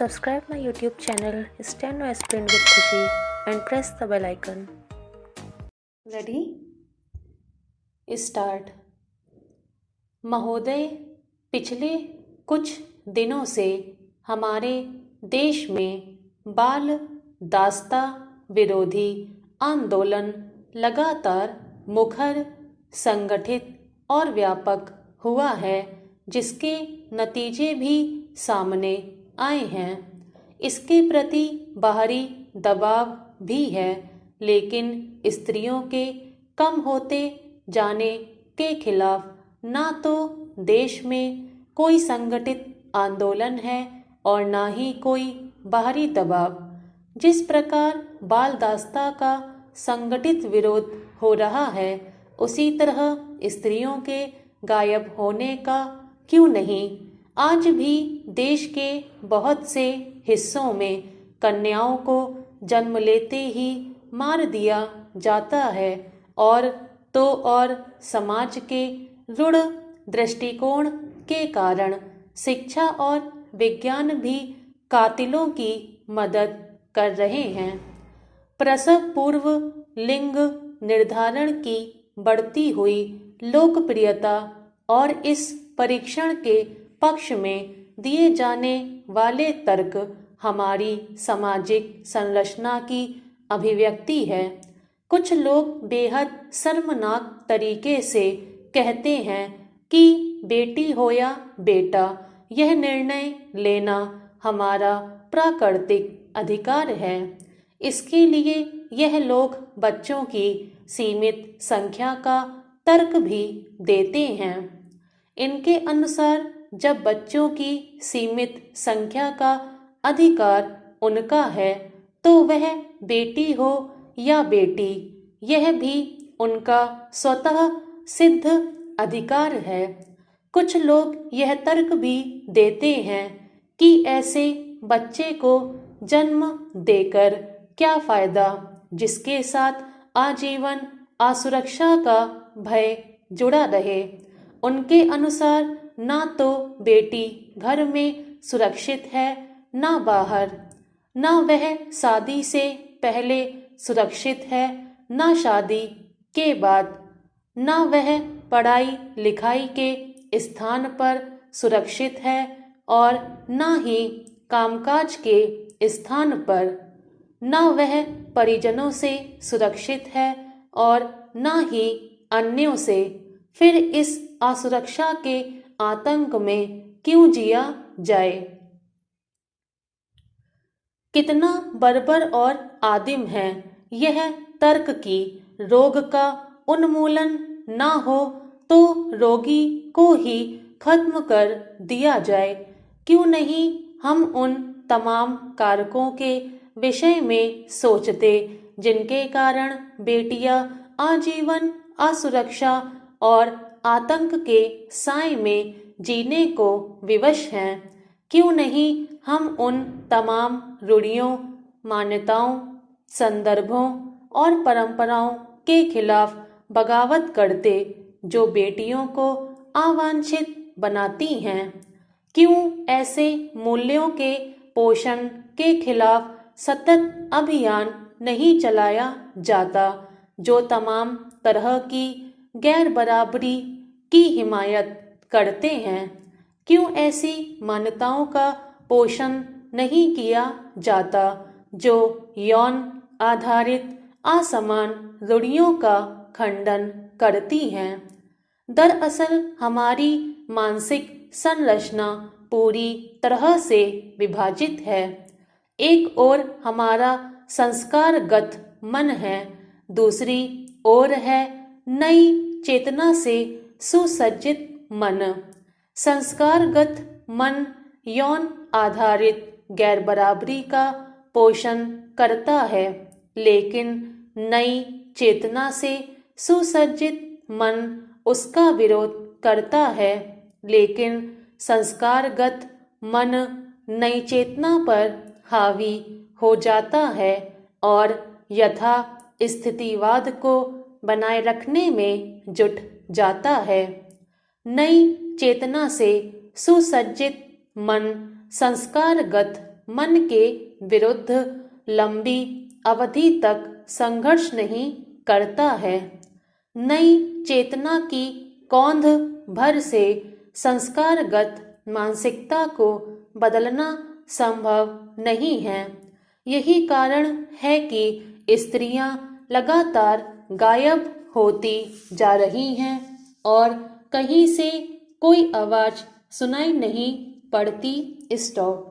Subscribe my YouTube channel Steno Sprint with Khushi and press the bell icon. Ready? Start. महोदय, पिछले कुछ दिनों से हमारे देश में बाल दास्ता विरोधी आंदोलन लगातार मुखर, संगठित और व्यापक हुआ है, जिसके नतीजे भी सामने आए हैं। इसके प्रति बाहरी दबाव भी है, लेकिन स्त्रियों के कम होते जाने के खिलाफ ना तो देश में कोई संगठित आंदोलन है और ना ही कोई बाहरी दबाव। जिस प्रकार बाल दास्ता का संगठित विरोध हो रहा है, उसी तरह स्त्रियों के गायब होने का क्यों नहीं। आज भी देश के बहुत से हिस्सों में कन्याओं को जन्म लेते ही मार दिया जाता है और समाज के रूढ़ दृष्टिकोण के कारण शिक्षा और विज्ञान भी कातिलों की मदद कर रहे हैं। प्रसव पूर्व लिंग निर्धारण की बढ़ती हुई लोकप्रियता और इस परीक्षण के पक्ष में दिए जाने वाले तर्क हमारी सामाजिक संरचना की अभिव्यक्ति है। कुछ लोग बेहद शर्मनाक तरीके से कहते हैं कि बेटी हो या बेटा, यह निर्णय लेना हमारा प्राकृतिक अधिकार है। इसके लिए यह लोग बच्चों की सीमित संख्या का तर्क भी देते हैं। इनके अनुसार जब बच्चों की सीमित संख्या का अधिकार उनका है, तो वह बेटी हो या बेटी, यह भी उनका स्वतः सिद्ध अधिकार है। कुछ लोग यह तर्क भी देते हैं कि ऐसे बच्चे को जन्म देकर क्या फायदा, जिसके साथ आजीवन असुरक्षा का भय जुड़ा रहे। उनके अनुसार ना तो बेटी घर में सुरक्षित है, ना बाहर, ना वह शादी से पहले सुरक्षित है, ना शादी के बाद, ना वह पढ़ाई लिखाई के स्थान पर सुरक्षित है और ना ही कामकाज के स्थान पर, ना वह परिजनों से सुरक्षित है और ना ही अन्यों से। फिर इस असुरक्षा के आतंक में क्यों जिया जाए। कितना बर्बर और आदिम है यह तर्क कि रोग का उन्मूलन ना हो तो रोगी को ही खत्म कर दिया जाए। क्यों नहीं हम उन तमाम कारकों के विषय में सोचते जिनके कारण बेटियां आजीवन असुरक्षा और आतंक के साए में जीने को विवश हैं। क्यों नहीं हम उन तमाम रूढ़ियों, मान्यताओं, संदर्भों और परंपराओं के खिलाफ बगावत करते जो बेटियों को अवांछित बनाती हैं। क्यों ऐसे मूल्यों के पोषण के खिलाफ सतत अभियान नहीं चलाया जाता जो तमाम तरह की गैर बराबरी की हिमायत करते हैं। क्यों ऐसी मान्यताओं का पोषण नहीं किया जाता जो यौन आधारित असमान रूढ़ियों का खंडन करती हैं। दरअसल हमारी मानसिक संरचना पूरी तरह से विभाजित है। एक ओर हमारा संस्कारगत मन है, दूसरी ओर है नई चेतना से सुसज्जित मन। संस्कारगत मन यौन आधारित गैर बराबरी का पोषण करता है, लेकिन नई चेतना से सुसज्जित मन उसका विरोध करता है। लेकिन संस्कारगत मन नई चेतना पर हावी हो जाता है और यथा स्थितिवाद को बनाए रखने में जुट जाता है। नई चेतना से सुसज्जित मन संस्कारगत मन के विरुद्ध लंबी अवधि तक संघर्ष नहीं करता है। नई चेतना की कौंध भर से संस्कारगत मानसिकता को बदलना संभव नहीं है। यही कारण है कि स्त्रियां लगातार गायब होती जा रही हैं और कहीं से कोई आवाज सुनाई नहीं पड़ती। स्टॉप।